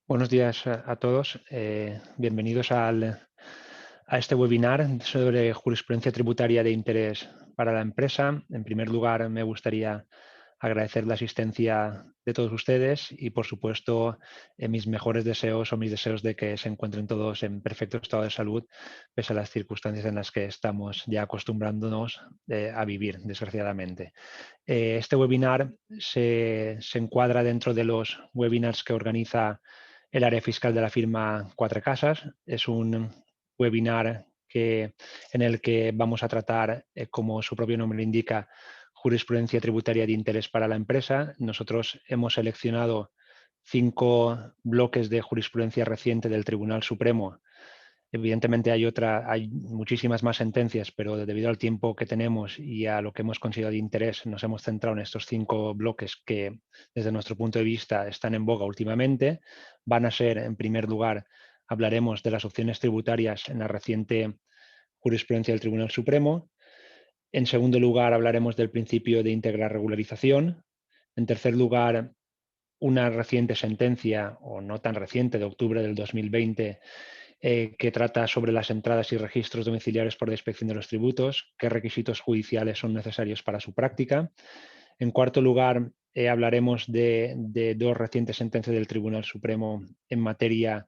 Buenos días a todos. Bienvenidos a este webinar sobre jurisprudencia tributaria de interés para la empresa. En primer lugar, me gustaría agradecer la asistencia de todos ustedes y, por supuesto, mis mejores deseos o mis deseos de que se encuentren todos en perfecto estado de salud, pese a las circunstancias en las que estamos ya acostumbrándonos a vivir, desgraciadamente. Este webinar se encuadra dentro de los webinars que organiza el área fiscal de la firma Cuatro Casas. Es un webinar en el que vamos a tratar, como su propio nombre indica, jurisprudencia tributaria de interés para la empresa. Nosotros hemos seleccionado 5 bloques de jurisprudencia reciente del Tribunal Supremo. Evidentemente hay muchísimas más sentencias, pero debido al tiempo que tenemos y a lo que hemos considerado de interés, nos hemos centrado en estos 5 bloques que, desde nuestro punto de vista, están en boga últimamente. Van a ser, en primer lugar, hablaremos de las opciones tributarias en la reciente jurisprudencia del Tribunal Supremo. En segundo lugar, hablaremos del principio de íntegra regularización. En tercer lugar, una reciente sentencia, o no tan reciente, de octubre del 2020, que trata sobre las entradas y registros domiciliarios por la inspección de los tributos, qué requisitos judiciales son necesarios para su práctica. En cuarto lugar, hablaremos de 2 recientes sentencias del Tribunal Supremo en materia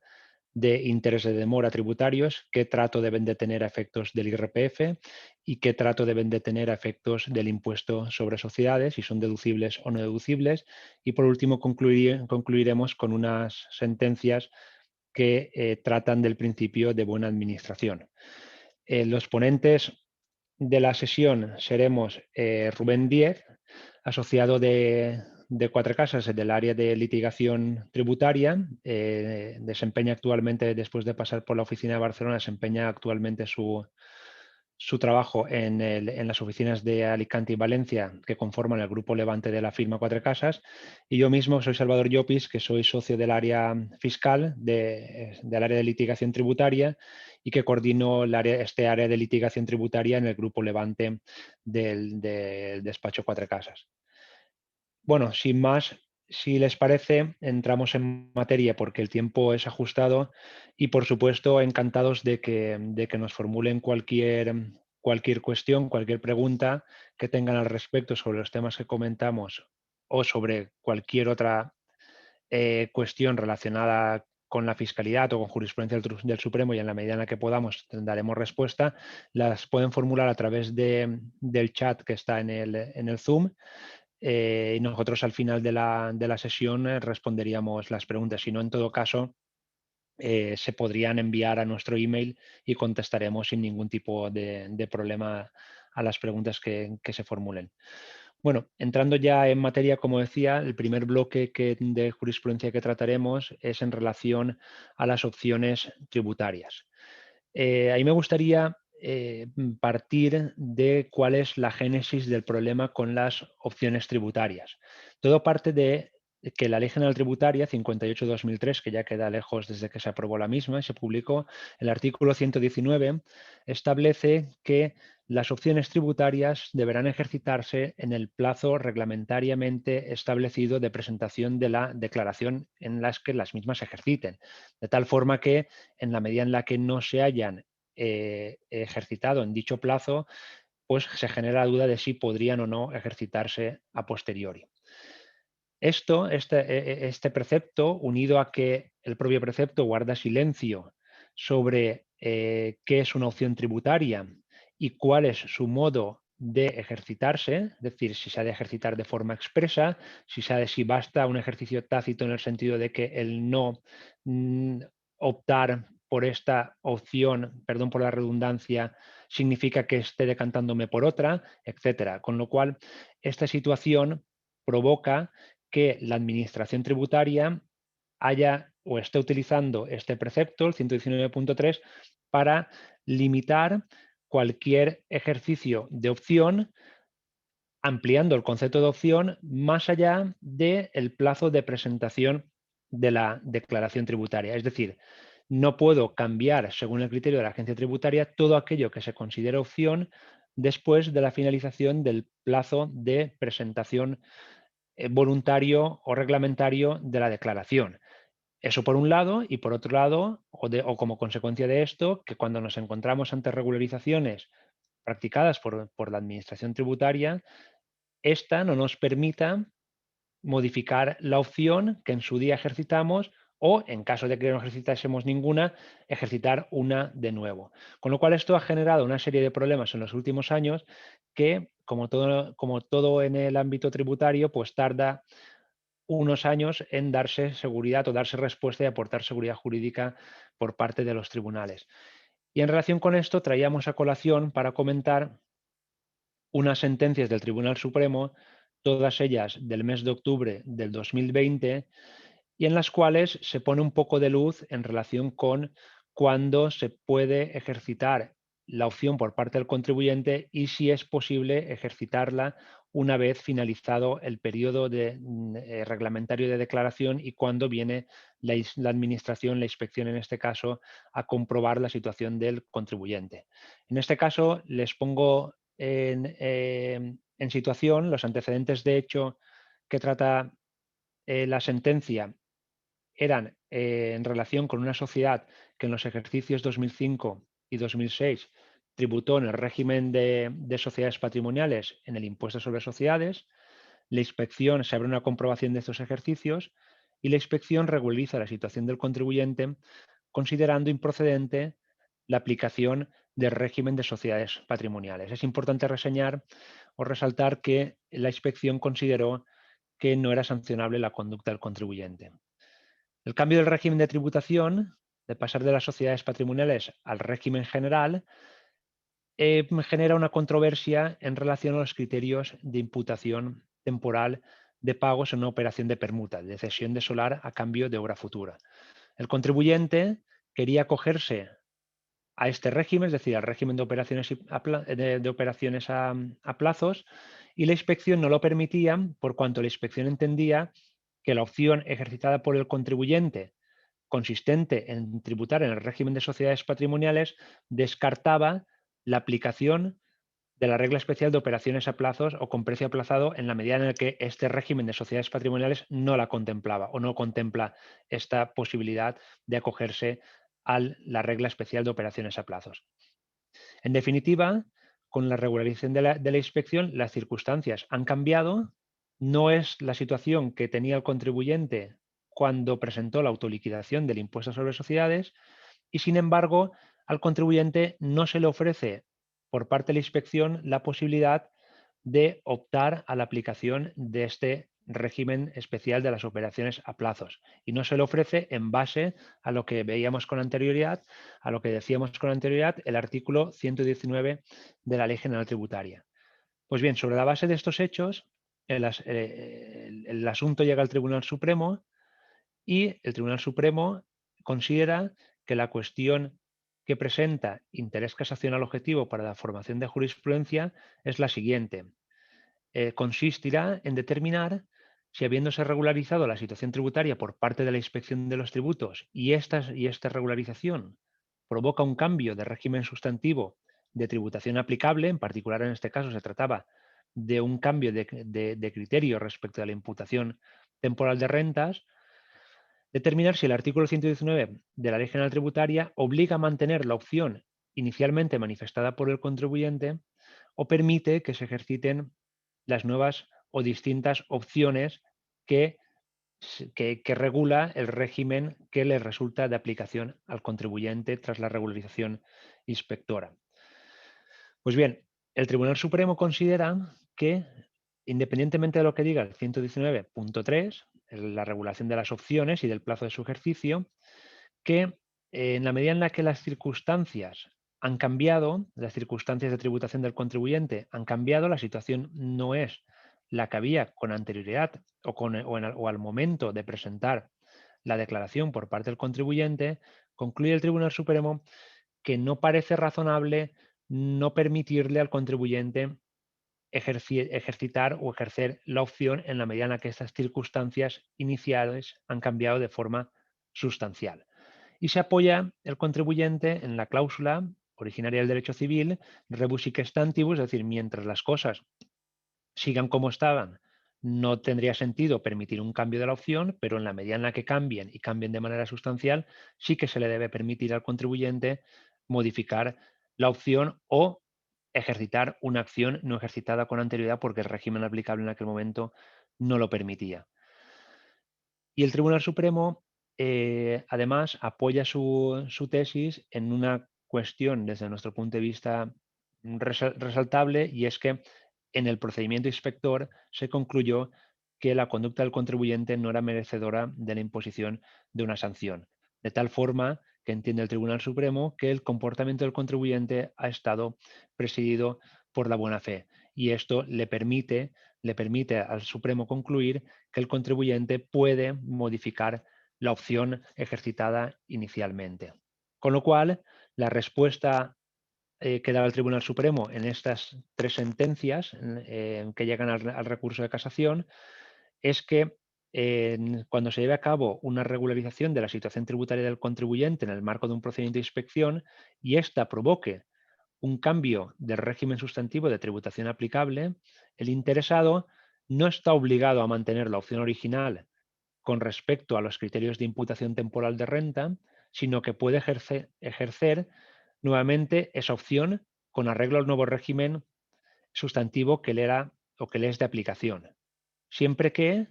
de intereses de demora tributarios, qué trato deben de tener a efectos del IRPF y qué trato deben de tener a efectos del impuesto sobre sociedades, si son deducibles o no deducibles. Y por último, concluiremos con unas sentencias que tratan del principio de buena administración. Los ponentes de la sesión seremos Rubén Díez, asociado de Cuatro Casas del área de litigación tributaria. Desempeña actualmente, después de pasar por la oficina de Barcelona, desempeña actualmente su trabajo en las oficinas de Alicante y Valencia, que conforman el grupo Levante de la firma Cuatro Casas, y yo mismo soy Salvador Llopis, que soy socio del área fiscal, del área de litigación tributaria, y que coordino este área de litigación tributaria en el grupo Levante del despacho Cuatro Casas. Bueno, sin más, si les parece, entramos en materia porque el tiempo es ajustado y, por supuesto, encantados de que nos formulen cualquier cuestión, cualquier pregunta que tengan al respecto sobre los temas que comentamos o sobre cualquier otra cuestión relacionada con la fiscalidad o con jurisprudencia del Supremo, y en la medida en la que podamos daremos respuesta. Las pueden formular a través del chat que está en el Zoom. Y nosotros al final de la sesión responderíamos las preguntas. Si no, en todo caso, se podrían enviar a nuestro email y contestaremos sin ningún tipo de problema a las preguntas que se formulen. Bueno, entrando ya en materia, como decía, el primer bloque de jurisprudencia que trataremos es en relación a las opciones tributarias. Ahí me gustaría partir de cuál es la génesis del problema con las opciones tributarias. Todo parte de que la Ley General Tributaria 58/2003, que ya queda lejos desde que se aprobó la misma y se publicó, el artículo 119 establece que las opciones tributarias deberán ejercitarse en el plazo reglamentariamente establecido de presentación de la declaración en las que las mismas se ejerciten, de tal forma que, en la medida en la que no se hayan ejercitado en dicho plazo, pues se genera la duda de si podrían o no ejercitarse a posteriori. Este precepto, unido a que el propio precepto guarda silencio sobre qué es una opción tributaria y cuál es su modo de ejercitarse, es decir, si se ha de ejercitar de forma expresa, si basta un ejercicio tácito en el sentido de que el no mm, optar por esta opción, perdón por la redundancia, significa que esté decantándome por otra, etcétera. Con lo cual, esta situación provoca que la administración tributaria haya o esté utilizando este precepto, el 119.3, para limitar cualquier ejercicio de opción, ampliando el concepto de opción más allá del plazo de presentación de la declaración tributaria. Es decir, no puedo cambiar, según el criterio de la agencia tributaria, todo aquello que se considere opción después de la finalización del plazo de presentación voluntario o reglamentario de la declaración. Eso por un lado, y por otro lado, o como consecuencia de esto, que cuando nos encontramos ante regularizaciones practicadas por la Administración tributaria, esta no nos permita modificar la opción que en su día ejercitamos o, en caso de que no ejercitásemos ninguna, ejercitar una de nuevo. Con lo cual, esto ha generado una serie de problemas en los últimos años que, como todo en el ámbito tributario, pues tarda unos años en darse seguridad o darse respuesta y aportar seguridad jurídica por parte de los tribunales. Y en relación con esto, traíamos a colación para comentar unas sentencias del Tribunal Supremo, todas ellas del mes de octubre del 2020, y en las cuales se pone un poco de luz en relación con cuándo se puede ejercitar la opción por parte del contribuyente y si es posible ejercitarla una vez finalizado el periodo reglamentario de declaración y cuando viene la administración, la inspección en este caso, a comprobar la situación del contribuyente. En este caso, les pongo en situación los antecedentes de hecho que trata la sentencia eran en relación con una sociedad que en los ejercicios 2005 y 2006 tributó en el régimen de sociedades patrimoniales en el impuesto sobre sociedades. La inspección se abre una comprobación de estos ejercicios y la inspección regulariza la situación del contribuyente considerando improcedente la aplicación del régimen de sociedades patrimoniales. Es importante reseñar o resaltar que la inspección consideró que no era sancionable la conducta del contribuyente. El cambio del régimen de tributación, de pasar de las sociedades patrimoniales al régimen general, genera una controversia en relación a los criterios de imputación temporal de pagos en una operación de permuta, de cesión de solar a cambio de obra futura. El contribuyente quería acogerse a este régimen, es decir, al régimen de operaciones, a plazos, y la inspección no lo permitía por cuanto la inspección entendía que la opción ejercitada por el contribuyente consistente en tributar en el régimen de sociedades patrimoniales descartaba la aplicación de la regla especial de operaciones a plazos o con precio aplazado en la medida en la que este régimen de sociedades patrimoniales no la contemplaba o no contempla esta posibilidad de acogerse a la regla especial de operaciones a plazos. En definitiva, con la regularización de la inspección, las circunstancias han cambiado. No es la situación que tenía el contribuyente cuando presentó la autoliquidación del impuesto sobre sociedades y, sin embargo, al contribuyente no se le ofrece por parte de la inspección la posibilidad de optar a la aplicación de este régimen especial de las operaciones a plazos y no se le ofrece en base a lo que veíamos con anterioridad, a lo que decíamos con anterioridad, el artículo 119 de la Ley General Tributaria. Pues bien, sobre la base de estos hechos, el asunto llega al Tribunal Supremo y el Tribunal Supremo considera que la cuestión que presenta interés casacional objetivo para la formación de jurisprudencia es la siguiente. Consistirá en determinar si, habiéndose regularizado la situación tributaria por parte de la Inspección de los Tributos y esta regularización provoca un cambio de régimen sustantivo de tributación aplicable, en particular en este caso se trataba de un cambio de criterio respecto a la imputación temporal de rentas, determinar si el artículo 119 de la Ley General Tributaria obliga a mantener la opción inicialmente manifestada por el contribuyente o permite que se ejerciten las nuevas o distintas opciones que, que regula el régimen que le resulta de aplicación al contribuyente tras la regularización inspectora. Pues bien, el Tribunal Supremo considera que, independientemente de lo que diga el 119.3, la regulación de las opciones y del plazo de su ejercicio, que en la medida en la que las circunstancias han cambiado, las circunstancias de tributación del contribuyente han cambiado, la situación no es la que había con anterioridad o al momento de presentar la declaración por parte del contribuyente, concluye el Tribunal Supremo que no parece razonable no permitirle al contribuyente ejercitar o ejercer la opción en la medida en la que estas circunstancias iniciales han cambiado de forma sustancial. Y se apoya el contribuyente en la cláusula originaria del derecho civil, rebus sic stantibus, es decir, mientras las cosas sigan como estaban no tendría sentido permitir un cambio de la opción, pero en la medida en la que cambien y cambien de manera sustancial, sí que se le debe permitir al contribuyente modificar la opción o ejercitar una acción no ejercitada con anterioridad porque el régimen aplicable en aquel momento no lo permitía. Y el Tribunal Supremo, además, apoya su tesis en una cuestión, desde nuestro punto de vista, resaltable, y es que en el procedimiento inspector se concluyó que la conducta del contribuyente no era merecedora de la imposición de una sanción. De tal forma que entiende el Tribunal Supremo que el comportamiento del contribuyente ha estado presidido por la buena fe. Y esto le permite al Supremo concluir que el contribuyente puede modificar la opción ejercitada inicialmente. Con lo cual, la respuesta que daba el Tribunal Supremo en estas tres sentencias que llegan al recurso de casación es que cuando se lleve a cabo una regularización de la situación tributaria del contribuyente en el marco de un procedimiento de inspección y ésta provoque un cambio del régimen sustantivo de tributación aplicable, el interesado no está obligado a mantener la opción original con respecto a los criterios de imputación temporal de renta, sino que puede ejercer nuevamente esa opción con arreglo al nuevo régimen sustantivo que le era o que le es de aplicación. Siempre que,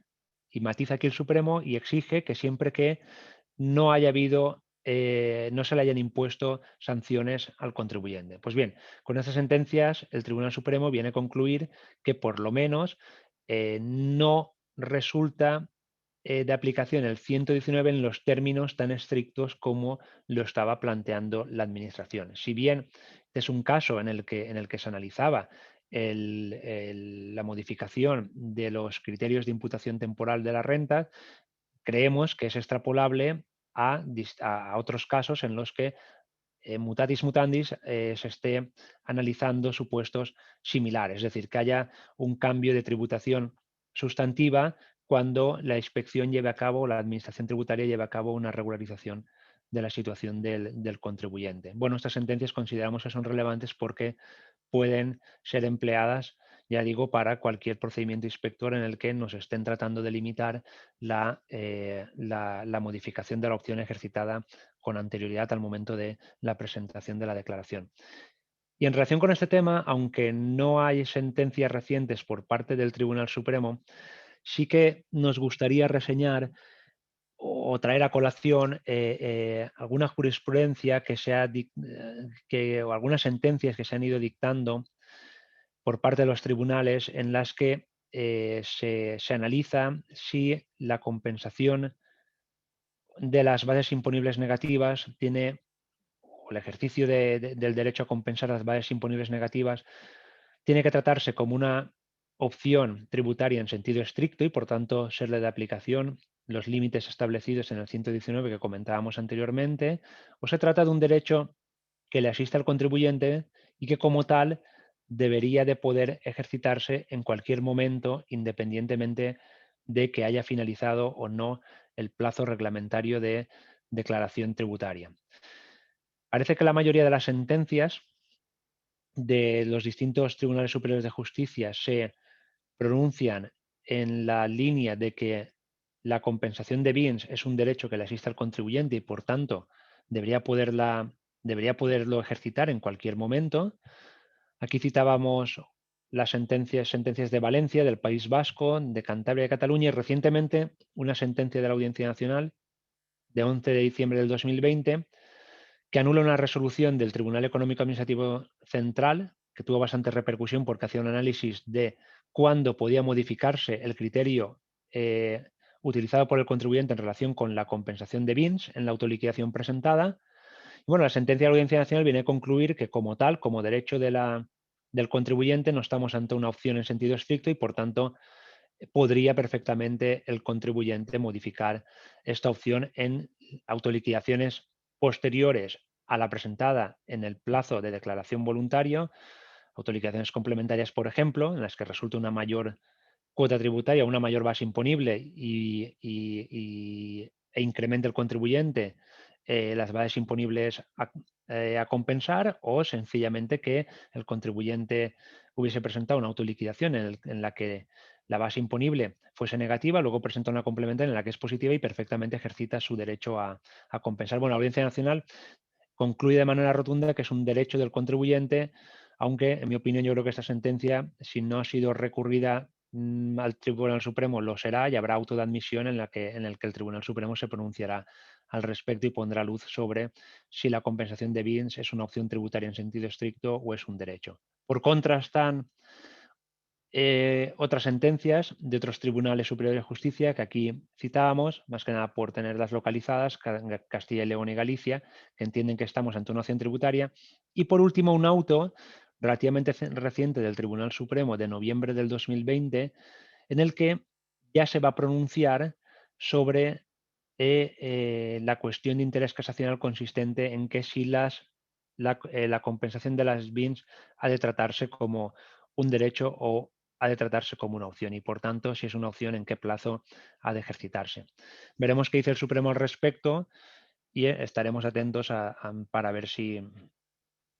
y matiza aquí el Supremo y exige que siempre que no haya habido, no se le hayan impuesto sanciones al contribuyente. Pues bien, con estas sentencias el Tribunal Supremo viene a concluir que por lo menos no resulta de aplicación el 119 en los términos tan estrictos como lo estaba planteando la Administración. Si bien este es un caso en el que se analizaba la modificación de los criterios de imputación temporal de la renta, creemos que es extrapolable a otros casos en los que mutatis mutandis se esté analizando supuestos similares, es decir, que haya un cambio de tributación sustantiva cuando la inspección lleve a cabo, la administración tributaria lleve a cabo una regularización de la situación del contribuyente. Bueno, estas sentencias consideramos que son relevantes porque pueden ser empleadas, ya digo, para cualquier procedimiento inspector en el que nos estén tratando de limitar la modificación de la opción ejercitada con anterioridad al momento de la presentación de la declaración. Y en relación con este tema, aunque no hay sentencias recientes por parte del Tribunal Supremo, sí que nos gustaría reseñar o traer a colación alguna jurisprudencia o algunas sentencias que se han ido dictando por parte de los tribunales en las que se analiza si la compensación de las bases imponibles negativas tiene, o el ejercicio del derecho a compensar las bases imponibles negativas, tiene que tratarse como una opción tributaria en sentido estricto y, por tanto, serle de aplicación los límites establecidos en el 119 que comentábamos anteriormente, o se trata de un derecho que le asiste al contribuyente y que, como tal, debería de poder ejercitarse en cualquier momento, independientemente de que haya finalizado o no el plazo reglamentario de declaración tributaria. Parece que la mayoría de las sentencias de los distintos tribunales superiores de justicia se pronuncian en la línea de que la compensación de bienes es un derecho que le asiste al contribuyente y, por tanto, debería poderlo ejercitar en cualquier momento. Aquí citábamos las sentencias de Valencia, del País Vasco, de Cantabria y de Cataluña, y recientemente una sentencia de la Audiencia Nacional de 11 de diciembre del 2020 que anula una resolución del Tribunal Económico Administrativo Central que tuvo bastante repercusión porque hacía un análisis de cuándo podía modificarse el criterio utilizado por el contribuyente en relación con la compensación de bienes en la autoliquidación presentada. Y bueno, la sentencia de la Audiencia Nacional viene a concluir que como tal, como derecho del contribuyente, no estamos ante una opción en sentido estricto y, por tanto, podría perfectamente el contribuyente modificar esta opción en autoliquidaciones posteriores a la presentada en el plazo de declaración voluntario, autoliquidaciones complementarias, por ejemplo, en las que resulta una mayor cuota tributaria, una mayor base imponible e incremente el contribuyente las bases imponibles a compensar, o sencillamente que el contribuyente hubiese presentado una autoliquidación en la que la base imponible fuese negativa, luego presenta una complementaria en la que es positiva y perfectamente ejercita su derecho a compensar. Bueno, la Audiencia Nacional concluye de manera rotunda que es un derecho del contribuyente, aunque, en mi opinión, yo creo que esta sentencia, si no ha sido recurrida al Tribunal Supremo, lo será y habrá auto de admisión en el que el Tribunal Supremo se pronunciará al respecto y pondrá luz sobre si la compensación de bienes es una opción tributaria en sentido estricto o es un derecho. Por contra están otras sentencias de otros tribunales superiores de justicia que aquí citábamos, más que nada por tenerlas localizadas, Castilla y León y Galicia, que entienden que estamos ante una acción tributaria. Y por último, un auto relativamente reciente del Tribunal Supremo de noviembre del 2020, en el que ya se va a pronunciar sobre la cuestión de interés casacional consistente en que si la compensación de las BINs ha de tratarse como un derecho o ha de tratarse como una opción y, por tanto, si es una opción, en qué plazo ha de ejercitarse. Veremos qué dice el Supremo al respecto y estaremos atentos para ver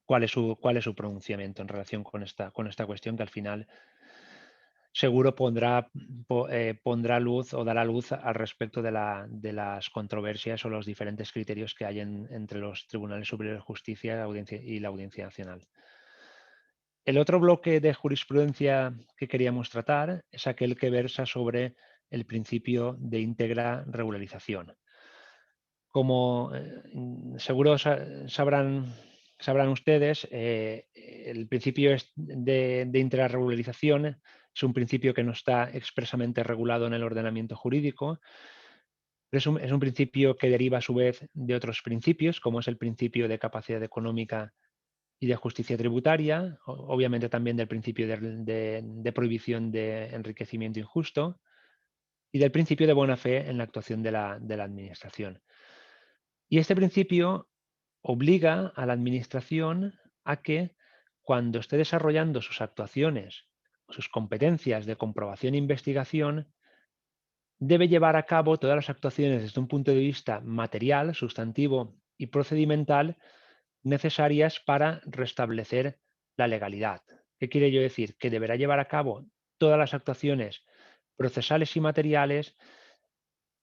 cuál es su pronunciamiento en relación con esta cuestión que al final seguro pondrá luz o dará luz al respecto de las controversias o los diferentes criterios que hay entre los tribunales superiores de justicia y la Audiencia Nacional. El otro bloque de jurisprudencia que queríamos tratar es aquel que versa sobre el principio de íntegra regularización. Como seguro sabrán ustedes, el principio de íntegra regularización es un principio que no está expresamente regulado en el ordenamiento jurídico, pero es un principio que deriva a su vez de otros principios, como es el principio de capacidad económica y de justicia tributaria, obviamente también del principio de prohibición de enriquecimiento injusto y del principio de buena fe en la actuación de la Administración. Y este principio obliga a la Administración a que cuando esté desarrollando sus actuaciones, sus competencias de comprobación e investigación, debe llevar a cabo todas las actuaciones desde un punto de vista material, sustantivo y procedimental necesarias para restablecer la legalidad. ¿Qué quiere yo decir? Que deberá llevar a cabo todas las actuaciones procesales y materiales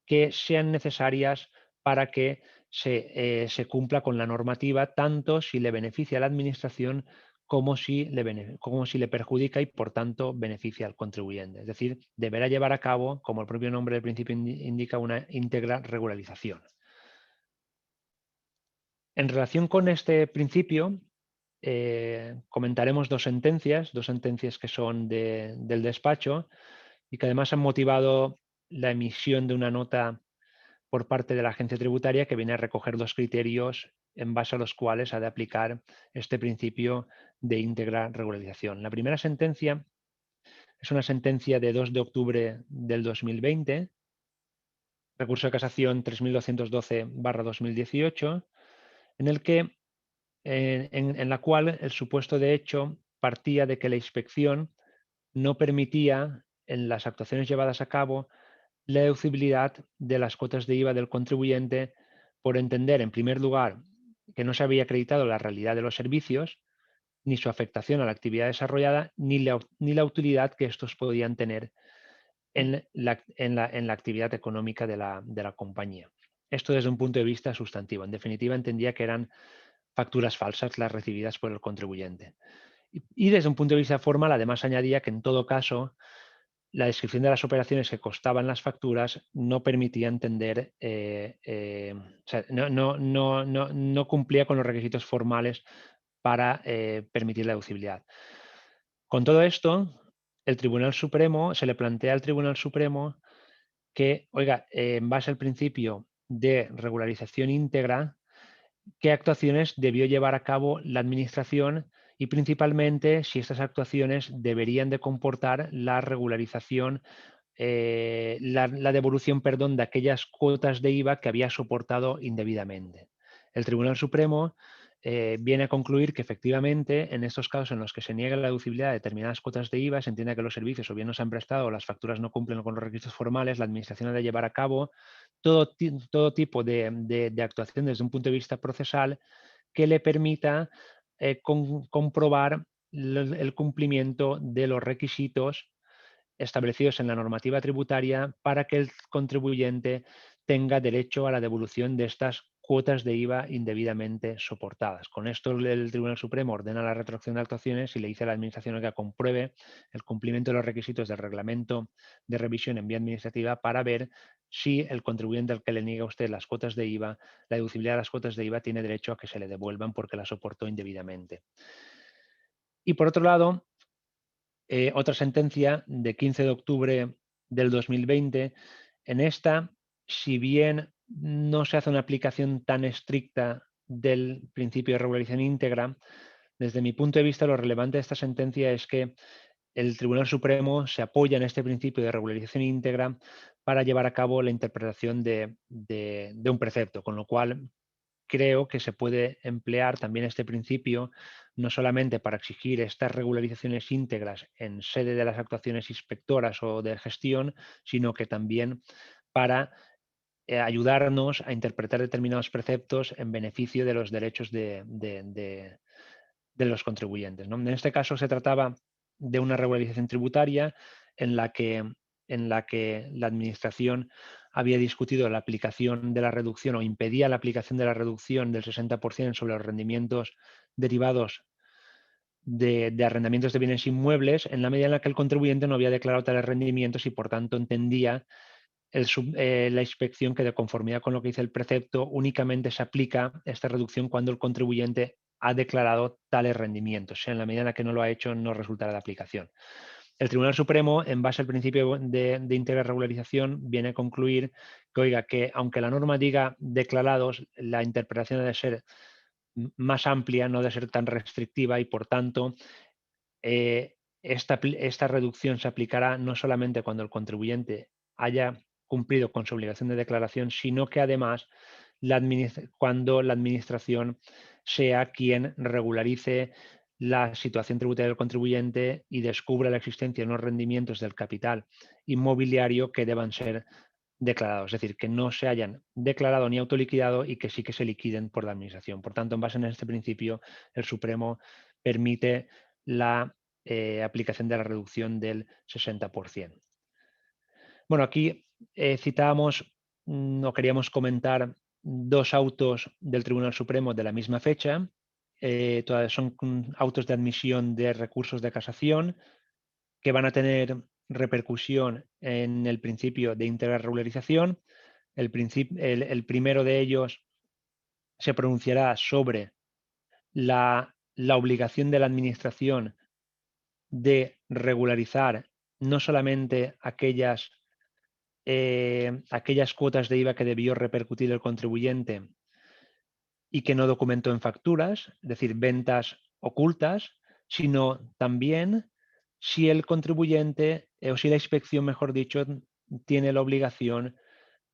que sean necesarias para que se cumpla con la normativa, tanto si le beneficia a la Administración como si le perjudica y, por tanto, beneficia al contribuyente. Es decir, deberá llevar a cabo, como el propio nombre del principio indica, una íntegra regularización. En relación con este principio, comentaremos dos sentencias que son del despacho y que además han motivado la emisión de una nota por parte de la agencia tributaria que viene a recoger dos criterios en base a los cuales ha de aplicar este principio de íntegra regularización. La primera sentencia es una sentencia de 2 de octubre del 2020, recurso de casación 3212/2018, en el que en la cual el supuesto de hecho partía de que la inspección no permitía, en las actuaciones llevadas a cabo, la deducibilidad de las cuotas de IVA del contribuyente por entender, en primer lugar, que no se había acreditado la realidad de los servicios, ni su afectación a la actividad desarrollada, ni la utilidad que estos podían tener en la actividad económica de la compañía. Esto desde un punto de vista sustantivo. En definitiva, entendía que eran facturas falsas las recibidas por el contribuyente. Y desde un punto de vista formal, además añadía que en todo caso la descripción de las operaciones que costaban las facturas no permitía entender, o sea, no cumplía con los requisitos formales para permitir la deducibilidad. Con todo esto, se le plantea al Tribunal Supremo que, oiga, en base al principio de regularización íntegra, qué actuaciones debió llevar a cabo la Administración y principalmente si estas actuaciones deberían de comportar la regularización, la devolución, perdón, de aquellas cuotas de IVA que había soportado indebidamente. El Tribunal Supremo viene a concluir que efectivamente en estos casos en los que se niega la deducibilidad de determinadas cuotas de IVA, se entiende que los servicios o bien no se han prestado o las facturas no cumplen con los requisitos formales, la Administración ha de llevar a cabo todo tipo de actuación desde un punto de vista procesal que le permita comprobar el cumplimiento de los requisitos establecidos en la normativa tributaria para que el contribuyente tenga derecho a la devolución de estas cuotas de IVA indebidamente soportadas. Con esto el Tribunal Supremo ordena la retroacción de actuaciones y le dice a la Administración que compruebe el cumplimiento de los requisitos del reglamento de revisión en vía administrativa para ver si el contribuyente al que le niega a usted las cuotas de IVA, la deducibilidad de las cuotas de IVA, tiene derecho a que se le devuelvan porque las soportó indebidamente. Y por otro lado, otra sentencia de 15 de octubre del 2020. En esta, si bien no se hace una aplicación tan estricta del principio de regularización íntegra, desde mi punto de vista lo relevante de esta sentencia es que el Tribunal Supremo se apoya en este principio de regularización íntegra para llevar a cabo la interpretación de un precepto, con lo cual creo que se puede emplear también este principio no solamente para exigir estas regularizaciones íntegras en sede de las actuaciones inspectoras o de gestión, sino que también para ayudarnos a interpretar determinados preceptos en beneficio de los derechos de los contribuyentes, ¿no? En este caso se trataba de una regularización tributaria en la que, la Administración había discutido la aplicación de la reducción o impedía la aplicación de la reducción del 60% sobre los rendimientos derivados de arrendamientos de bienes inmuebles en la medida en la que el contribuyente no había declarado tales rendimientos y por tanto entendía la inspección que de conformidad con lo que dice el precepto únicamente se aplica esta reducción cuando el contribuyente ha declarado tales rendimientos. En la medida en la que no lo ha hecho no resultará de aplicación. El Tribunal Supremo, en base al principio de íntegra regularización, viene a concluir que, oiga, que aunque la norma diga declarados, la interpretación debe ser más amplia, no debe ser tan restrictiva y, por tanto, esta reducción se aplicará no solamente cuando el contribuyente haya cumplido con su obligación de declaración, sino que además cuando la Administración sea quien regularice la situación tributaria del contribuyente y descubra la existencia de unos rendimientos del capital inmobiliario que deban ser declarados, es decir, que no se hayan declarado ni autoliquidado y que sí que se liquiden por la Administración. Por tanto, en base en este principio, el Supremo permite la aplicación de la reducción del 60%. Bueno, aquí citábamos, no queríamos comentar dos autos del Tribunal Supremo de la misma fecha. Todas son autos de admisión de recursos de casación que van a tener repercusión en el principio de íntegra regularización. El primero de ellos se pronunciará sobre la obligación de la Administración de regularizar no solamente aquellas cuotas de IVA que debió repercutir el contribuyente y que no documentó en facturas, es decir, ventas ocultas, sino también si el contribuyente, o si la inspección, mejor dicho, tiene la obligación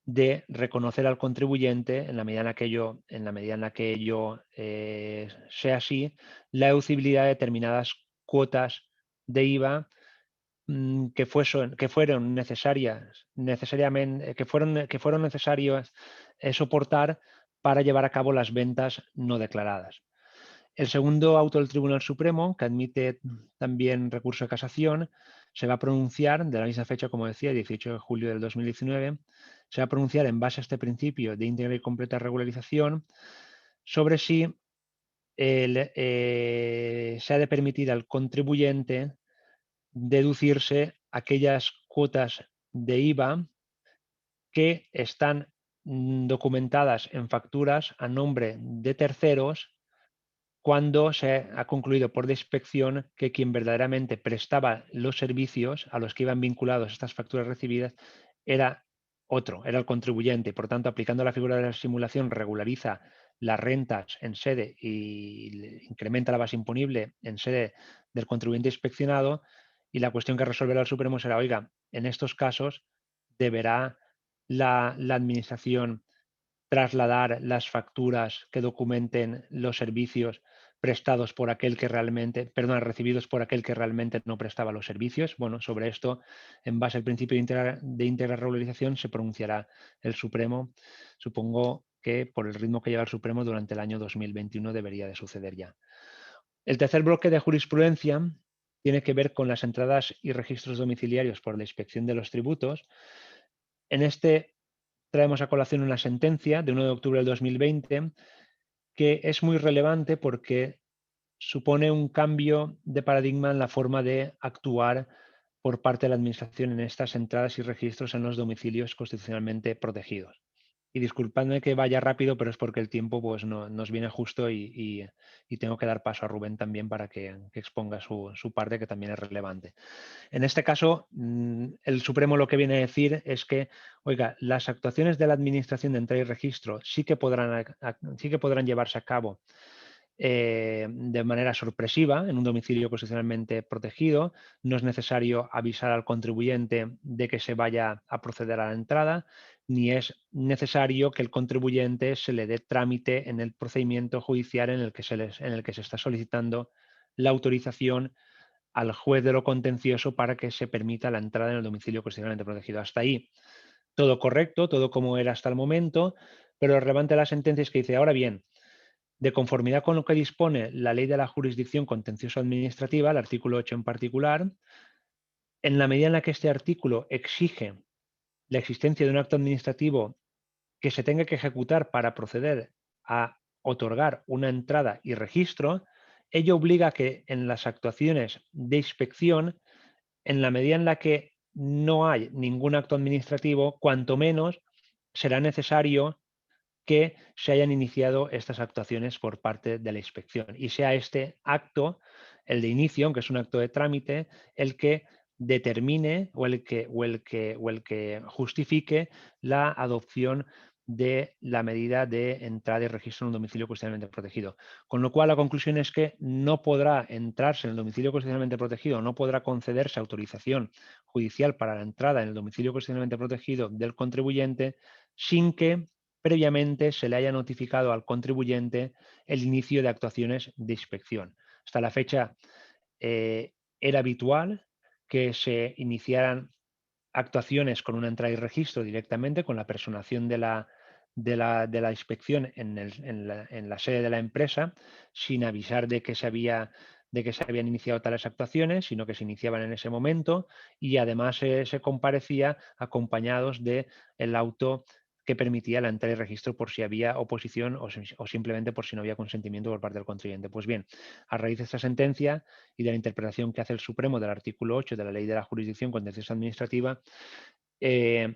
de reconocer al contribuyente, en la medida en la que ello sea así, la deducibilidad de determinadas cuotas de IVA que fueron necesariamente, que fueron necesarios soportar para llevar a cabo las ventas no declaradas. El segundo auto del Tribunal Supremo, que admite también recurso de casación, se va a pronunciar, de la misma fecha, como decía, 18 de julio del 2019, se va a pronunciar en base a este principio de íntegra y completa regularización sobre si se ha de permitir al contribuyente deducirse aquellas cuotas de IVA que están documentadas en facturas a nombre de terceros cuando se ha concluido por la inspección que quien verdaderamente prestaba los servicios a los que iban vinculados estas facturas recibidas era otro, era el contribuyente. Por tanto, aplicando la figura de la simulación, regulariza las rentas en sede y incrementa la base imponible en sede del contribuyente inspeccionado. Y la cuestión que resolverá el Supremo será, oiga, en estos casos deberá la Administración trasladar las facturas que documenten los servicios prestados por aquel que realmente, perdón, recibidos por aquel que realmente no prestaba los servicios. Bueno, sobre esto, en base al principio de íntegra regularización, se pronunciará el Supremo. Supongo que por el ritmo que lleva el Supremo durante el año 2021 debería de suceder ya. El tercer bloque de jurisprudencia tiene que ver con las entradas y registros domiciliarios por la inspección de los tributos. En este traemos a colación una sentencia de 1 de octubre del 2020 que es muy relevante porque supone un cambio de paradigma en la forma de actuar por parte de la Administración en estas entradas y registros en los domicilios constitucionalmente protegidos. Y disculpadme que vaya rápido, pero es porque el tiempo pues, no, nos viene justo y tengo que dar paso a Rubén también para que exponga su parte, que también es relevante. En este caso, el Supremo lo que viene a decir es que, oiga, las actuaciones de la Administración de entrada y registro sí que podrán llevarse a cabo de manera sorpresiva en un domicilio constitucionalmente protegido. No es necesario avisar al contribuyente de que se vaya a proceder a la entrada, ni es necesario que el contribuyente se le dé trámite en el procedimiento judicial en el que en el que se está solicitando la autorización al juez de lo contencioso para que se permita la entrada en el domicilio constitucionalmente protegido. Hasta ahí todo correcto, todo como era hasta el momento, pero lo relevante de la sentencia es que dice, ahora bien, de conformidad con lo que dispone la Ley de la Jurisdicción Contencioso Administrativa, el artículo 8 en particular, en la medida en la que este artículo exige la existencia de un acto administrativo que se tenga que ejecutar para proceder a otorgar una entrada y registro, ello obliga a que en las actuaciones de inspección, en la medida en la que no hay ningún acto administrativo, cuanto menos será necesario que se hayan iniciado estas actuaciones por parte de la inspección y sea este acto, el de inicio, aunque es un acto de trámite, el que determine o el que justifique la adopción de la medida de entrada y registro en un domicilio constitucionalmente protegido. Con lo cual, la conclusión es que no podrá entrarse en el domicilio constitucionalmente protegido, no podrá concederse autorización judicial para la entrada en el domicilio constitucionalmente protegido del contribuyente sin que previamente se le haya notificado al contribuyente el inicio de actuaciones de inspección. Hasta la fecha era habitual que se iniciaran actuaciones con una entrada y registro directamente, con la personación de la inspección en la sede de la empresa, sin avisar de que se habían iniciado tales actuaciones, sino que se iniciaban en ese momento y además se comparecía acompañados del auto que permitía la entrada y registro por si había oposición o simplemente por si no había consentimiento por parte del contribuyente. Pues bien, a raíz de esta sentencia y de la interpretación que hace el Supremo del artículo 8 de la Ley de la Jurisdicción Contencioso Administrativa, eh,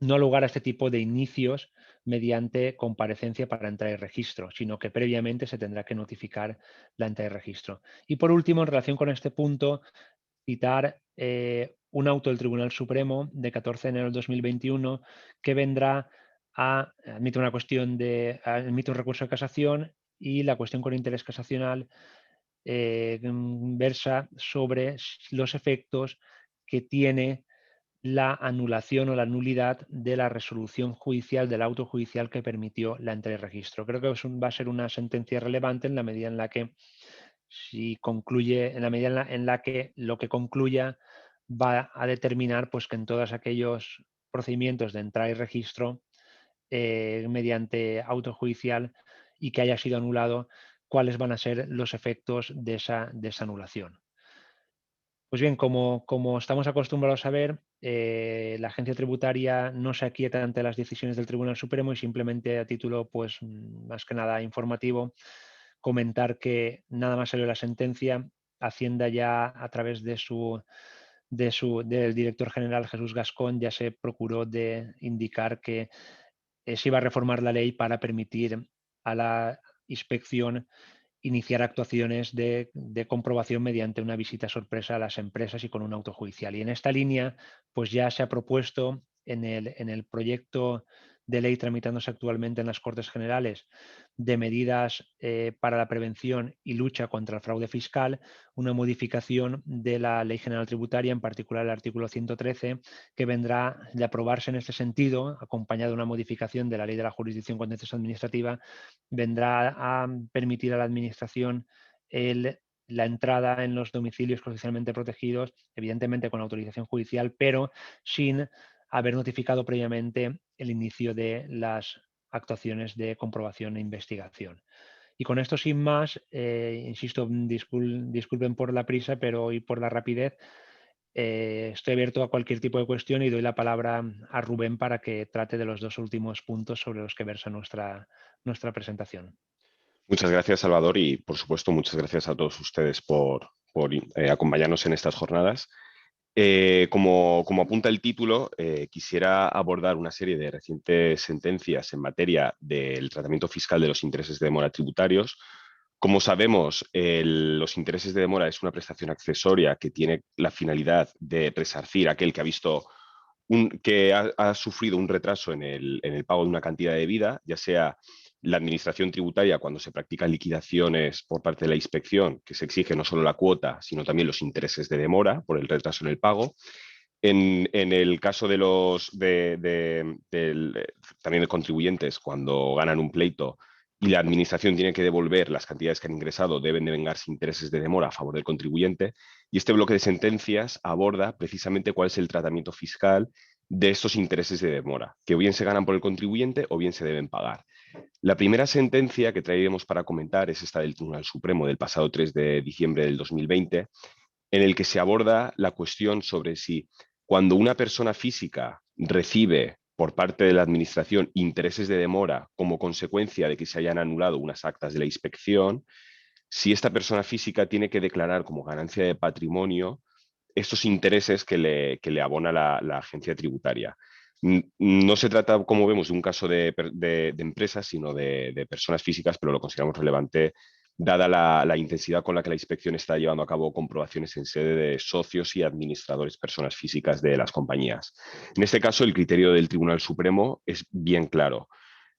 no ha lugar a este tipo de inicios mediante comparecencia para entrada y registro, sino que previamente se tendrá que notificar la entrada y registro. Y por último, en relación con este punto, citar un auto del Tribunal Supremo de 14 de enero del 2021 que vendrá admite admite un recurso de casación y la cuestión con interés casacional versa sobre los efectos que tiene la anulación o la nulidad de la resolución judicial, del auto judicial que permitió la entrada y registro. Creo que va a ser una sentencia relevante en la medida en la que si concluye, en la medida en la que lo que concluya va a determinar pues, que en todos aquellos procedimientos de entrada y registro mediante auto judicial y que haya sido anulado, cuáles van a ser los efectos de esa anulación. Pues bien, como estamos acostumbrados a ver, la agencia tributaria no se aquieta ante las decisiones del Tribunal Supremo y simplemente a título, pues, más que nada informativo, comentar que nada más salió la sentencia, Hacienda ya a través del director general Jesús Gascón ya se procuró de indicar que se iba a reformar la ley para permitir a la inspección iniciar actuaciones de comprobación mediante una visita sorpresa a las empresas y con un auto judicial. Y en esta línea, pues ya se ha propuesto en el proyecto de ley tramitándose actualmente en las Cortes Generales de medidas para la prevención y lucha contra el fraude fiscal, una modificación de la Ley General Tributaria, en particular el artículo 113, que vendrá de aprobarse en este sentido, acompañada de una modificación de la Ley de la Jurisdicción Contencioso Administrativa, vendrá a permitir a la Administración la entrada en los domicilios constitucionalmente protegidos, evidentemente con autorización judicial, pero sin haber notificado previamente el inicio de las actuaciones de comprobación e investigación. Y con esto, sin más, insisto, disculpen por la prisa, pero y por la rapidez, estoy abierto a cualquier tipo de cuestión y doy la palabra a Rubén para que trate de los dos últimos puntos sobre los que versa nuestra presentación. Muchas gracias, Salvador, y por supuesto, muchas gracias a todos ustedes por acompañarnos en estas jornadas. Como apunta el título, quisiera abordar una serie de recientes sentencias en materia del tratamiento fiscal de los intereses de demora tributarios. Como sabemos, los intereses de demora es una prestación accesoria que tiene la finalidad de resarcir a aquel que ha visto que ha sufrido un retraso en el pago de una cantidad debida, ya sea la administración tributaria cuando se practican liquidaciones por parte de la inspección, que se exige no solo la cuota, sino también los intereses de demora por el retraso en el pago. En el caso de también de contribuyentes, cuando ganan un pleito y la administración tiene que devolver las cantidades que han ingresado, deben de vengarse intereses de demora a favor del contribuyente. Y este bloque de sentencias aborda precisamente cuál es el tratamiento fiscal de estos intereses de demora, que o bien se ganan por el contribuyente o bien se deben pagar. La primera sentencia que traeremos para comentar es esta del Tribunal Supremo del pasado 3 de diciembre del 2020, en el que se aborda la cuestión sobre si cuando una persona física recibe por parte de la Administración intereses de demora como consecuencia de que se hayan anulado unas actas de la inspección, si esta persona física tiene que declarar como ganancia de patrimonio estos intereses que le abona la agencia tributaria. No se trata, como vemos, de un caso de empresas, sino de personas físicas, pero lo consideramos relevante dada la intensidad con la que la inspección está llevando a cabo comprobaciones en sede de socios y administradores, personas físicas de las compañías. En este caso, el criterio del Tribunal Supremo es bien claro.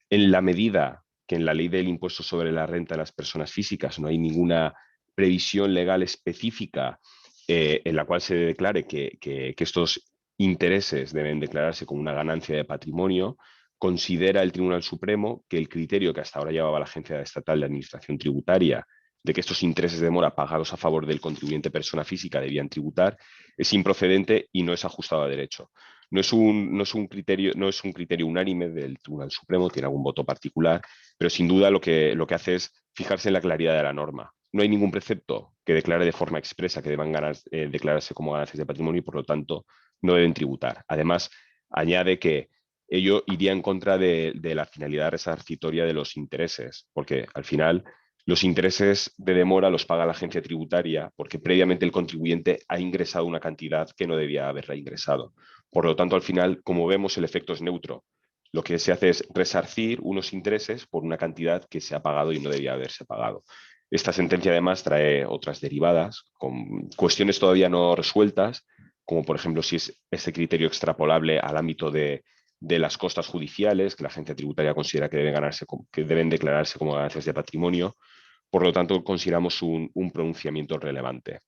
En la medida que en la ley del impuesto sobre la renta de las personas físicas no hay ninguna previsión legal específica en la cual se declare que estos intereses deben declararse como una ganancia de patrimonio, considera el Tribunal Supremo que el criterio que hasta ahora llevaba la Agencia Estatal de Administración Tributaria de que estos intereses de demora pagados a favor del contribuyente persona física debían tributar es improcedente y no es ajustado a derecho. No es un criterio unánime del Tribunal Supremo, tiene algún voto particular, pero sin duda lo que hace es fijarse en la claridad de la norma. No hay ningún precepto que declare de forma expresa que deban declararse como ganancias de patrimonio y por lo tanto no deben tributar. Además, añade que ello iría en contra de la finalidad resarcitoria de los intereses, porque al final los intereses de demora los paga la agencia tributaria porque previamente el contribuyente ha ingresado una cantidad que no debía haberla ingresado. Por lo tanto, al final, como vemos, el efecto es neutro. Lo que se hace es resarcir unos intereses por una cantidad que se ha pagado y no debía haberse pagado. Esta sentencia además trae otras derivadas con cuestiones todavía no resueltas, como por ejemplo si es este criterio extrapolable al ámbito de las costas judiciales, que la agencia tributaria considera que deben declararse como ganancias de patrimonio. Por lo tanto, consideramos un pronunciamiento relevante.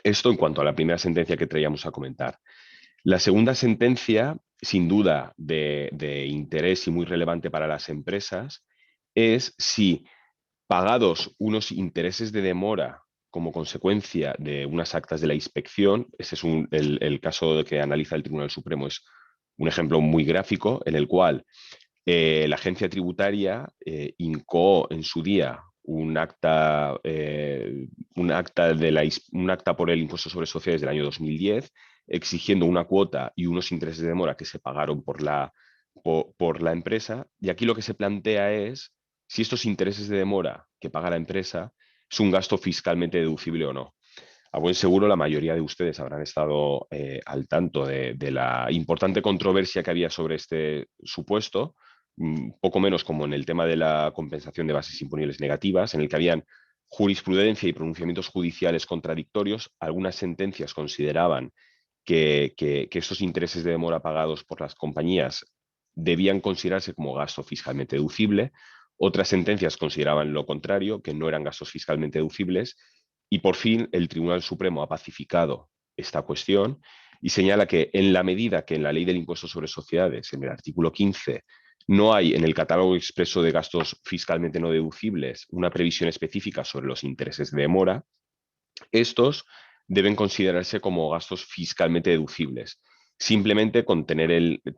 Esto en cuanto a la primera sentencia que traíamos a comentar. La segunda sentencia, sin duda de interés y muy relevante para las empresas, es si pagados unos intereses de demora como consecuencia de unas actas de la inspección, ese es el caso que analiza el Tribunal Supremo, es un ejemplo muy gráfico en el cual la agencia tributaria incoó en su día un acta por el impuesto sobre sociedades del año 2010, exigiendo una cuota y unos intereses de demora que se pagaron por la empresa. Y aquí lo que se plantea es si estos intereses de demora que paga la empresa es un gasto fiscalmente deducible o no. A buen seguro, la mayoría de ustedes habrán estado al tanto de la importante controversia que había sobre este supuesto, poco menos como en el tema de la compensación de bases imponibles negativas, en el que habían jurisprudencia y pronunciamientos judiciales contradictorios. Algunas sentencias consideraban que estos intereses de demora pagados por las compañías debían considerarse como gasto fiscalmente deducible. Otras sentencias consideraban lo contrario, que no eran gastos fiscalmente deducibles. Y por fin el Tribunal Supremo ha pacificado esta cuestión y señala que en la medida que en la ley del impuesto sobre sociedades, en el artículo 15, no hay en el catálogo expreso de gastos fiscalmente no deducibles una previsión específica sobre los intereses de demora, estos deben considerarse como gastos fiscalmente deducibles, simplemente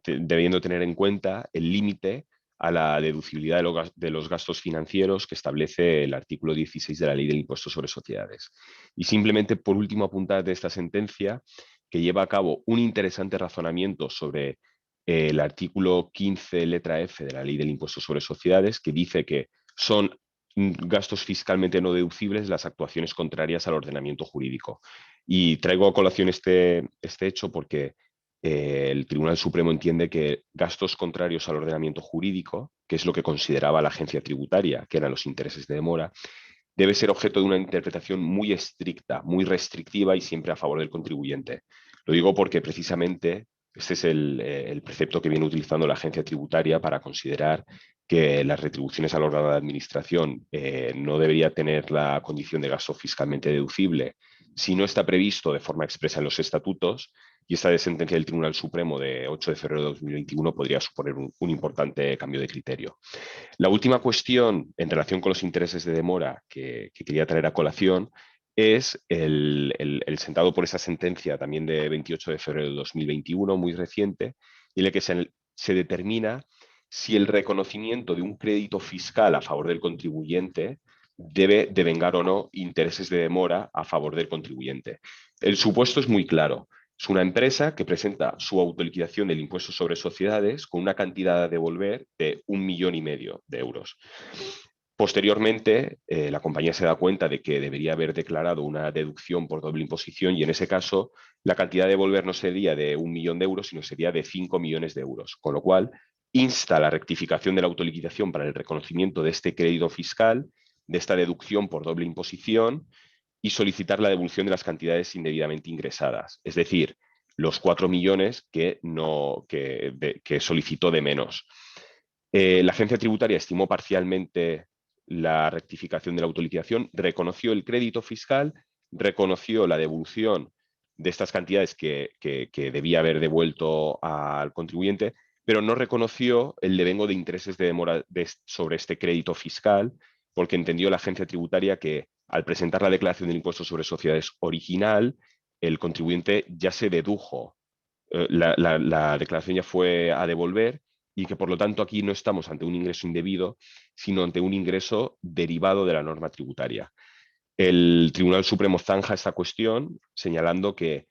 debiendo tener en cuenta el límite a la deducibilidad de los gastos financieros que establece el artículo 16 de la Ley del Impuesto sobre Sociedades. Y simplemente, por último, apuntar de esta sentencia que lleva a cabo un interesante razonamiento sobre el artículo 15, letra F de la Ley del Impuesto sobre Sociedades, que dice que son gastos fiscalmente no deducibles las actuaciones contrarias al ordenamiento jurídico. Y traigo a colación este hecho porque el Tribunal Supremo entiende que gastos contrarios al ordenamiento jurídico, que es lo que consideraba la agencia tributaria, que eran los intereses de demora, debe ser objeto de una interpretación muy estricta, muy restrictiva y siempre a favor del contribuyente. Lo digo porque precisamente este es el precepto que viene utilizando la agencia tributaria para considerar que las retribuciones al órgano de administración no debería tener la condición de gasto fiscalmente deducible si no está previsto de forma expresa en los estatutos, y esta sentencia del Tribunal Supremo de 8 de febrero de 2021 podría suponer un importante cambio de criterio. La última cuestión en relación con los intereses de demora que quería traer a colación es el sentado por esa sentencia también de 28 de febrero de 2021, muy reciente, en el que se determina si el reconocimiento de un crédito fiscal a favor del contribuyente debe devengar o no intereses de demora a favor del contribuyente. El supuesto es muy claro. Es una empresa que presenta su autoliquidación del impuesto sobre sociedades con una cantidad a devolver de 1,5 millones de euros. Posteriormente, la compañía se da cuenta de que debería haber declarado una deducción por doble imposición y en ese caso la cantidad a devolver no sería de 1 millón de euros, sino sería de 5 millones de euros. Con lo cual, insta la rectificación de la autoliquidación para el reconocimiento de este crédito fiscal, de esta deducción por doble imposición, y solicitar la devolución de las cantidades indebidamente ingresadas, es decir, los 4 millones que solicitó de menos. La agencia tributaria estimó parcialmente la rectificación de la autoliquidación, reconoció el crédito fiscal, reconoció la devolución de estas cantidades que debía haber devuelto al contribuyente, pero no reconoció el devengo de intereses de demora sobre este crédito fiscal, porque entendió la agencia tributaria que al presentar la declaración del impuesto sobre sociedades original, el contribuyente ya se dedujo, la declaración ya fue a devolver y que por lo tanto aquí no estamos ante un ingreso indebido, sino ante un ingreso derivado de la norma tributaria. El Tribunal Supremo zanja esta cuestión señalando que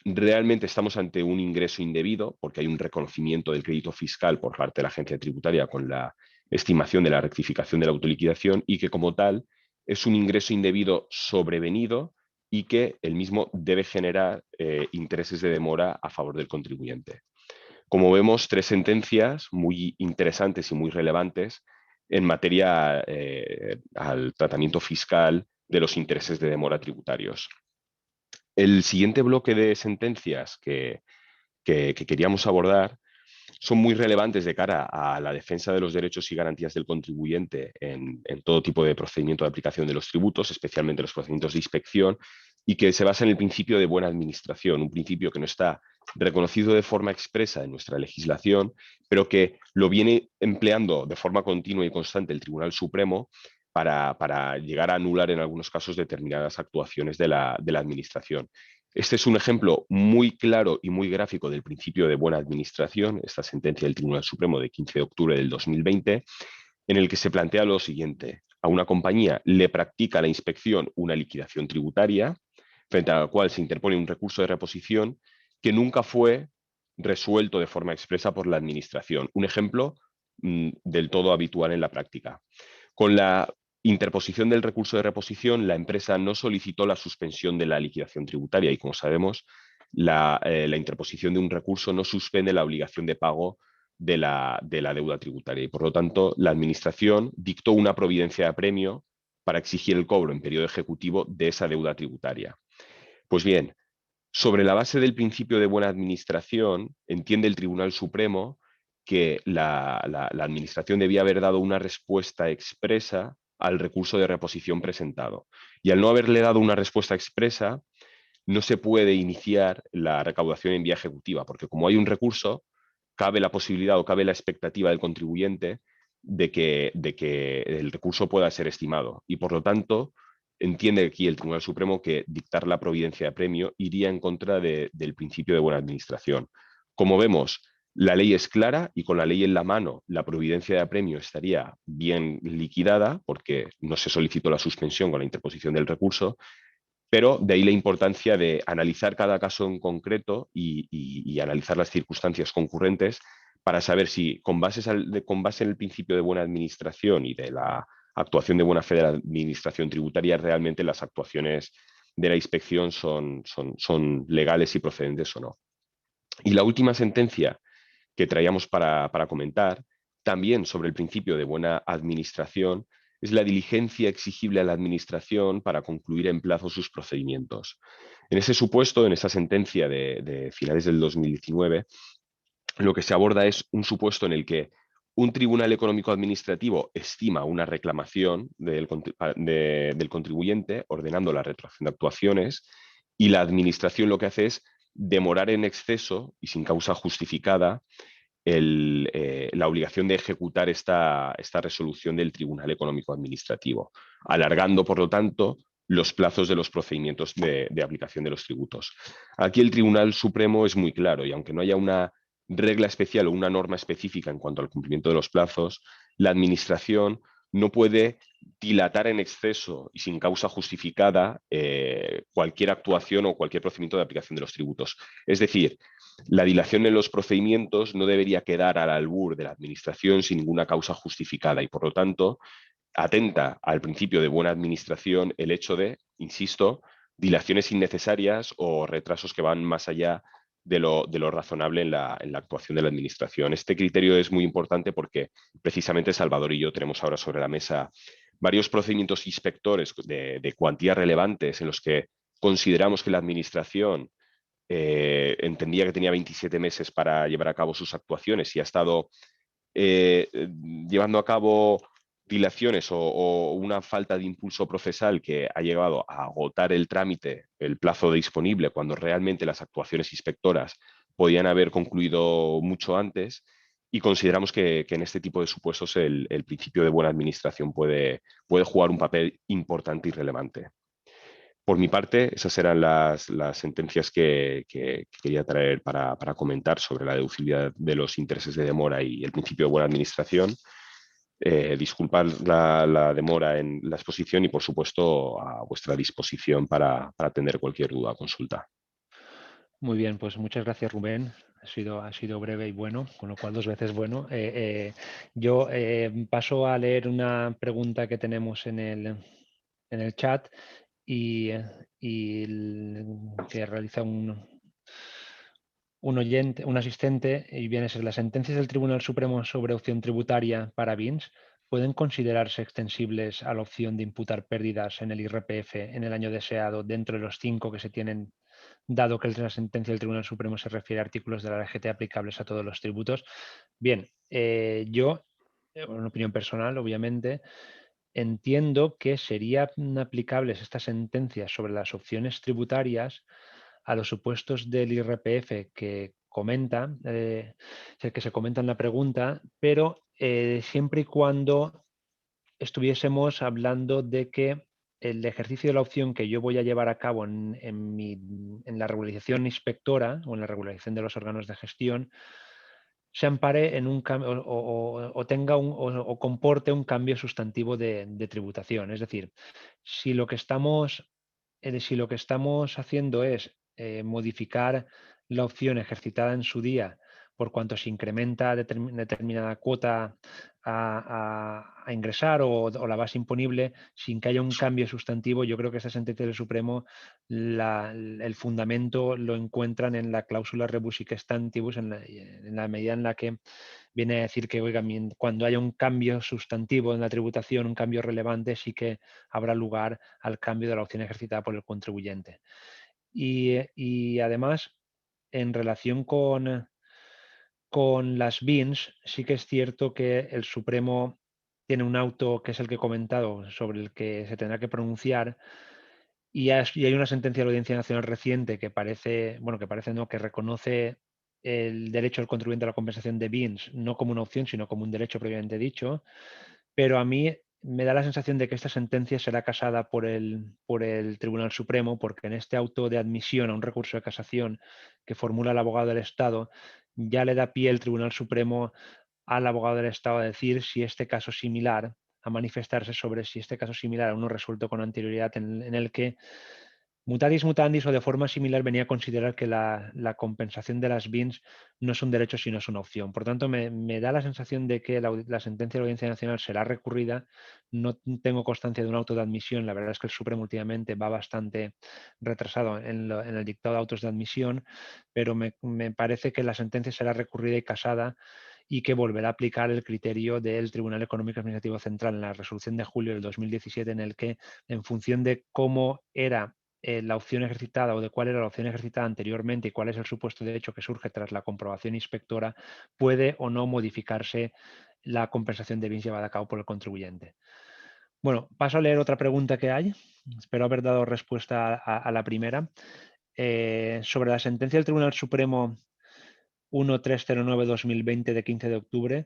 realmente estamos ante un ingreso indebido porque hay un reconocimiento del crédito fiscal por parte de la agencia tributaria con la estimación de la rectificación de la autoliquidación y que como tal es un ingreso indebido sobrevenido y que el mismo debe generar intereses de demora a favor del contribuyente. Como vemos, 3 sentencias muy interesantes y muy relevantes en materia al tratamiento fiscal de los intereses de demora tributarios. El siguiente bloque de sentencias que queríamos abordar son muy relevantes de cara a la defensa de los derechos y garantías del contribuyente en todo tipo de procedimiento de aplicación de los tributos, especialmente los procedimientos de inspección, y que se basa en el principio de buena administración, un principio que no está reconocido de forma expresa en nuestra legislación, pero que lo viene empleando de forma continua y constante el Tribunal Supremo para llegar a anular en algunos casos determinadas actuaciones de la administración. Este es un ejemplo muy claro y muy gráfico del principio de buena administración, esta sentencia del Tribunal Supremo de 15 de octubre del 2020, en el que se plantea lo siguiente. A una compañía le practica la inspección una liquidación tributaria, frente a la cual se interpone un recurso de reposición que nunca fue resuelto de forma expresa por la Administración. Un ejemplo del todo habitual en la práctica. Con la interposición del recurso de reposición, la empresa no solicitó la suspensión de la liquidación tributaria y, como sabemos, la interposición de un recurso no suspende la obligación de pago de la deuda tributaria y, por lo tanto, la Administración dictó una providencia de apremio para exigir el cobro en periodo ejecutivo de esa deuda tributaria. Pues bien, sobre la base del principio de buena administración, entiende el Tribunal Supremo que la Administración debía haber dado una respuesta expresa al recurso de reposición presentado. Y al no haberle dado una respuesta expresa, no se puede iniciar la recaudación en vía ejecutiva, porque como hay un recurso, cabe la posibilidad o cabe la expectativa del contribuyente de que el recurso pueda ser estimado. Y por lo tanto, entiende aquí el Tribunal Supremo que dictar la providencia de apremio iría en contra del principio de buena administración. Como vemos, La ley es clara y con la ley en la mano la providencia de apremio estaría bien liquidada porque no se solicitó la suspensión con la interposición del recurso, pero de ahí la importancia de analizar cada caso en concreto y analizar las circunstancias concurrentes para saber si con base en el principio de buena administración y de la actuación de buena fe de la administración tributaria, realmente las actuaciones de la inspección son legales y procedentes o no. Y la última sentencia que traíamos para comentar, también sobre el principio de buena administración, es la diligencia exigible a la Administración para concluir en plazo sus procedimientos. En ese supuesto, en esa sentencia de finales del 2019, lo que se aborda es un supuesto en el que un tribunal económico administrativo estima una reclamación del contribuyente ordenando la retroacción de actuaciones y la Administración lo que hace es demorar en exceso y sin causa justificada la obligación de ejecutar esta resolución del Tribunal Económico Administrativo, alargando, por lo tanto, los plazos de los procedimientos de aplicación de los tributos. Aquí el Tribunal Supremo es muy claro y aunque no haya una regla especial o una norma específica en cuanto al cumplimiento de los plazos, la Administración no puede dilatar en exceso y sin causa justificada cualquier actuación o cualquier procedimiento de aplicación de los tributos. Es decir, la dilación en los procedimientos no debería quedar al albur de la Administración sin ninguna causa justificada y, por lo tanto, atenta al principio de buena administración el hecho de, insisto, dilaciones innecesarias o retrasos que van más allá de lo razonable en la actuación de la Administración. Este criterio es muy importante porque precisamente Salvador y yo tenemos ahora sobre la mesa varios procedimientos inspectores de cuantías relevantes en los que consideramos que la Administración entendía que tenía 27 meses para llevar a cabo sus actuaciones y ha estado eh, llevando a cabo dilaciones o una falta de impulso procesal que ha llegado a agotar el trámite, el plazo disponible, cuando realmente las actuaciones inspectoras podían haber concluido mucho antes. Y consideramos que en este tipo de supuestos el principio de buena administración puede jugar un papel importante y relevante. Por mi parte, esas eran las sentencias que quería traer para comentar sobre la deducibilidad de los intereses de demora y el principio de buena administración. Disculpad la demora en la exposición y, por supuesto, a vuestra disposición para atender cualquier duda o consulta. Muy bien, pues muchas gracias, Rubén. Ha sido breve y bueno, con lo cual 2 veces bueno. Yo paso a leer una pregunta que tenemos en el chat que realiza un oyente, un asistente, y viene a ser: las sentencias del Tribunal Supremo sobre opción tributaria para BINs pueden considerarse extensibles a la opción de imputar pérdidas en el IRPF en el año deseado dentro de los 5 que se tienen, dado que la sentencia del Tribunal Supremo se refiere a artículos de la LGT aplicables a todos los tributos. Bien, yo, una opinión personal, obviamente, entiendo que serían aplicables estas sentencias sobre las opciones tributarias a los supuestos del IRPF que se comenta en la pregunta, pero siempre y cuando estuviésemos hablando de que el ejercicio de la opción que yo voy a llevar a cabo en la regularización inspectora o en la regularización de los órganos de gestión se ampare en un cambio o tenga o comporte un cambio sustantivo de tributación. Es decir, si lo que estamos haciendo es modificar la opción ejercitada en su día por cuanto se incrementa determinada cuota a ingresar o la base imponible, sin que haya un cambio sustantivo, yo creo que esa sentencia del Supremo, el fundamento lo encuentran en la cláusula rebus sic stantibus, en la medida en la que viene a decir que, oiga, cuando haya un cambio sustantivo en la tributación, un cambio relevante, sí que habrá lugar al cambio de la opción ejercitada por el contribuyente. Y además, en relación con las BINs, sí que es cierto que el Supremo tiene un auto, que es el que he comentado, sobre el que se tendrá que pronunciar, y hay una sentencia de la Audiencia Nacional reciente que parece, bueno, que parece no, que reconoce el derecho del contribuyente a la compensación de BINs no como una opción, sino como un derecho previamente dicho. Pero a mí me da la sensación de que esta sentencia será casada por el Tribunal Supremo, porque en este auto de admisión a un recurso de casación que formula el abogado del Estado, ya le da pie el Tribunal Supremo al abogado del Estado a decir si este caso similar, a manifestarse sobre si este caso similar a uno resuelto con anterioridad en el que mutatis mutandis o de forma similar venía a considerar que la compensación de las BINs no es un derecho sino es una opción. Por tanto, me da la sensación de que la sentencia de la Audiencia Nacional será recurrida. No tengo constancia de un auto de admisión. La verdad es que el Supremo últimamente va bastante retrasado en el dictado de autos de admisión, pero me parece que la sentencia será recurrida y casada y que volverá a aplicar el criterio del Tribunal Económico Administrativo Central en la resolución de julio del 2017, en el que, en función de cómo era la opción ejercitada o de cuál era la opción ejercitada anteriormente y cuál es el supuesto de hecho que surge tras la comprobación inspectora, puede o no modificarse la compensación de bienes llevada a cabo por el contribuyente. Bueno, paso a leer otra pregunta que hay. Espero haber dado respuesta a la primera. Sobre la sentencia del Tribunal Supremo 1309-2020 de 15 de octubre,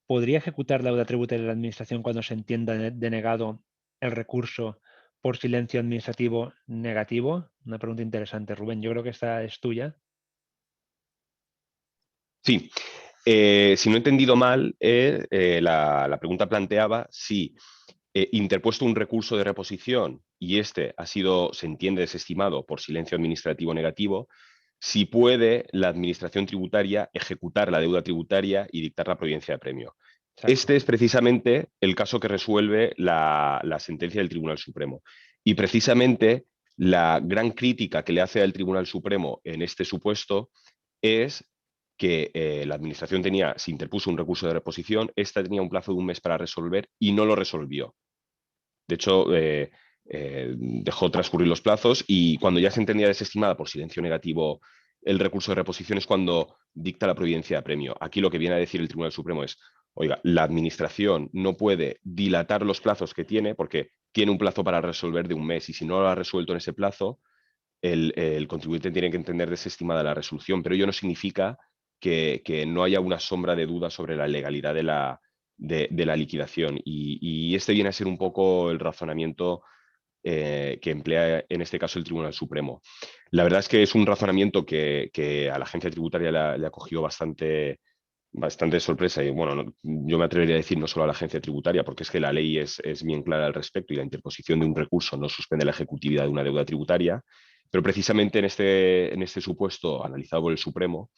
¿podría ejecutar la deuda tributaria de la Administración cuando se entienda denegado el recurso por silencio administrativo negativo? Una pregunta interesante, Rubén. Yo creo que esta es tuya. Sí, si no he entendido mal, la pregunta planteaba si interpuesto un recurso de reposición y este ha sido, se entiende, desestimado por silencio administrativo negativo, si puede la Administración tributaria ejecutar la deuda tributaria y dictar la providencia de premio. Exacto. Este es precisamente el caso que resuelve la sentencia del Tribunal Supremo. Y precisamente la gran crítica que le hace al Tribunal Supremo en este supuesto es que la Administración se interpuso un recurso de reposición, esta tenía un plazo de un mes para resolver y no lo resolvió. De hecho, dejó transcurrir los plazos y cuando ya se entendía desestimada por silencio negativo el recurso de reposición es cuando dicta la providencia de premio. Aquí lo que viene a decir el Tribunal Supremo es, oiga, la Administración no puede dilatar los plazos que tiene porque tiene un plazo para resolver de un mes y si no lo ha resuelto en ese plazo, el contribuyente tiene que entender desestimada la resolución, pero ello no significa que no haya una sombra de duda sobre la legalidad de la liquidación. Y este viene a ser un poco el razonamiento que emplea en este caso el Tribunal Supremo. La verdad es que es un razonamiento que a la agencia tributaria le ha cogido bastante sorpresa y bueno, yo me atrevería a decir no solo a la agencia tributaria, porque es que la ley es bien clara al respecto y la interposición de un recurso no suspende la ejecutividad de una deuda tributaria, pero precisamente en este supuesto analizado por el Supremo,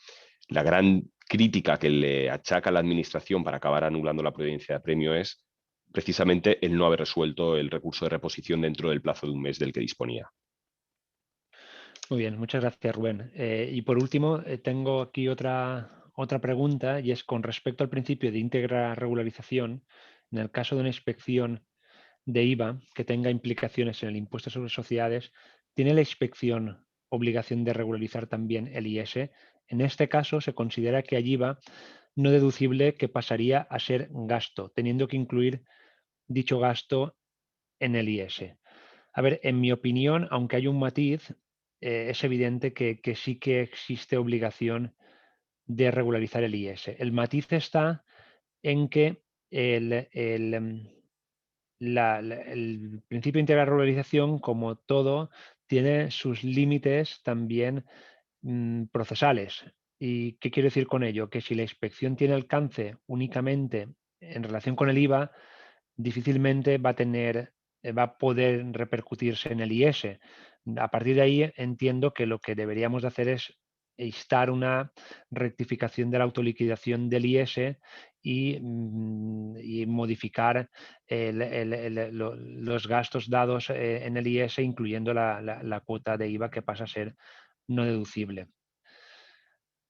la gran crítica que le achaca a la Administración para acabar anulando la providencia de premio es precisamente el no haber resuelto el recurso de reposición dentro del plazo de un mes del que disponía. Muy bien, muchas gracias, Rubén. Y por último, tengo aquí otra pregunta y es con respecto al principio de íntegra regularización. En el caso de una inspección de IVA que tenga implicaciones en el impuesto sobre sociedades, ¿tiene la inspección obligación de regularizar también el IS? En este caso, se considera que hay IVA no deducible que pasaría a ser gasto, teniendo que incluir dicho gasto en el IS. A ver, en mi opinión, aunque hay un matiz, es evidente que sí que existe obligación de regularizar el IS. El matiz está en que el principio de integral regularización, como todo, tiene sus límites también procesales. ¿Y qué quiero decir con ello? Que si la inspección tiene alcance únicamente en relación con el IVA, difícilmente va a poder repercutirse en el IS. A partir de ahí entiendo que lo que deberíamos de hacer es instar una rectificación de la autoliquidación del IS y modificar los gastos dados en el IS, incluyendo la cuota de IVA que pasa a ser no deducible.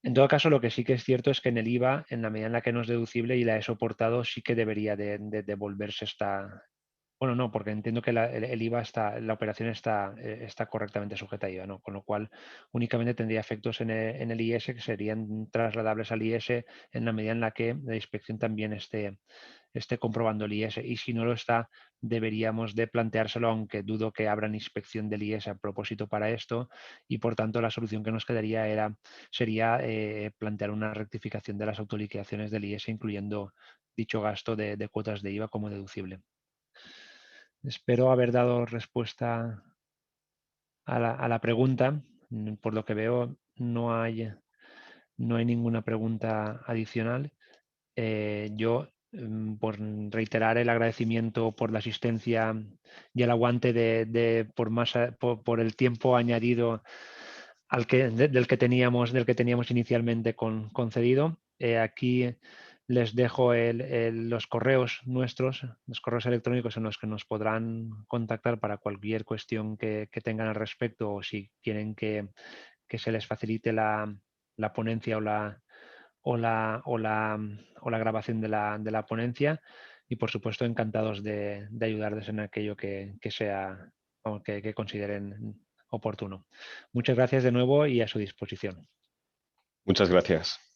En todo caso, lo que sí que es cierto es que en el IVA, en la medida en la que no es deducible y la he soportado, sí que debería de devolverse esta. Bueno, no, porque entiendo que el IVA la operación está correctamente sujeta a IVA, ¿no? Con lo cual únicamente tendría efectos en el IS que serían trasladables al IS en la medida en la que la inspección también esté comprobando el IS. Y si no lo está, deberíamos de planteárselo, aunque dudo que abran inspección del IS a propósito para esto. Y por tanto, la solución que nos quedaría sería plantear una rectificación de las autoliquidaciones del IS, incluyendo dicho gasto de cuotas de IVA como deducible. Espero haber dado respuesta a la pregunta. Por lo que veo, no hay ninguna pregunta adicional. Yo, por reiterar el agradecimiento por la asistencia y el aguante por el tiempo añadido del que teníamos inicialmente concedido. Aquí les dejo los correos nuestros, los correos electrónicos en los que nos podrán contactar para cualquier cuestión que tengan al respecto, o si quieren que se les facilite la ponencia o la grabación de la ponencia. Y por supuesto, encantados de ayudarles en aquello que sea o que consideren oportuno. Muchas gracias de nuevo y a su disposición. Muchas gracias.